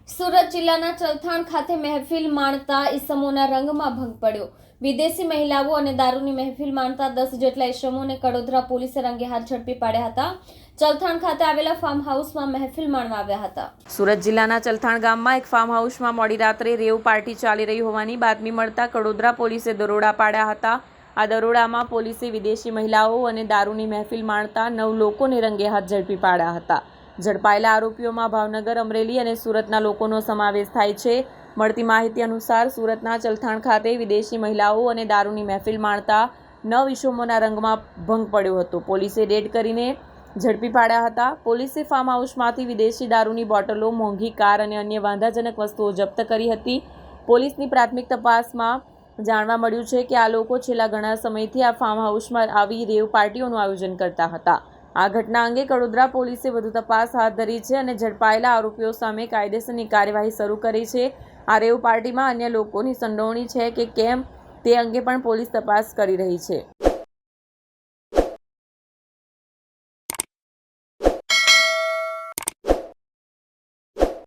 સુરત જિલ્લાના ચલથાણ ખાતે મહેફિલ માણતા ઈસમોના રંગમાં ભંગ પડ્યો। વિદેશી મહિલાઓ અને દારૂની મહેફિલ માણતા 10 જેટલા ઈસમોને કડોદરા પોલીસે રંગે હાથ ઝડપી પાડ્યા હતા। ચલથાણ ખાતે આવેલા ફાર્મ હાઉસમાં મહેફિલ માણવા આવ્યા હતા। સુરત જિલ્લાના ચલથાણ ગામમાં એક ફાર્મ હાઉસમાં મોડી રાત્રે રેવ પાર્ટી ચાલી રહી હોવાની બાતમી મળતા કડોદરા પોલીસે દરોડા પાડ્યા હતા। આ દરોડામાં પોલીસે વિદેશી મહિલાઓ અને દારૂની મહેફિલ માણતા 9 લોકોને રંગે હાથ ઝડપી પાડ્યા હતા। ઝડપાયેલા આરોપીઓમાં ભાવનગર, અમરેલી અને સુરતના લોકોનો સમાવેશ થાય છે। મળતી માહિતી અનુસાર સુરતના ચલથાણ ખાતે વિદેશી મહિલાઓ અને દારૂની મહેફિલ માણતા 9 ઈસમોના રંગમાં ભંગ પડ્યો હતો। પોલીસે રેડ કરીને ઝડપી પાડ્યા હતા। પોલીસે ફાર્મ હાઉસમાંથી વિદેશી દારૂની બોટલો, મોંઘી કાર અને અન્ય વાંધાજનક વસ્તુઓ જપ્ત કરી હતી। પોલીસની પ્રાથમિક તપાસમાં જાણવા મળ્યું છે કે આ લોકો છેલ્લા ઘણા સમયથી આ ફાર્મ હાઉસમાં આવી રેવ પાર્ટીઓનું આયોજન કરતા હતા। આ ઘટના અંગે કડોદરા પોલીસે વધુ તપાસ હાથ ધરી છે અને ઝડપાયેલા આરોપીઓ સામે કાયદેસરની કાર્યવાહી શરૂ કરી છે। આ રેવ પાર્ટીમાં અન્ય લોકોની સંડોવણી છે કે કેમ તે અંગે પણ પોલીસ તપાસ કરી રહી છે।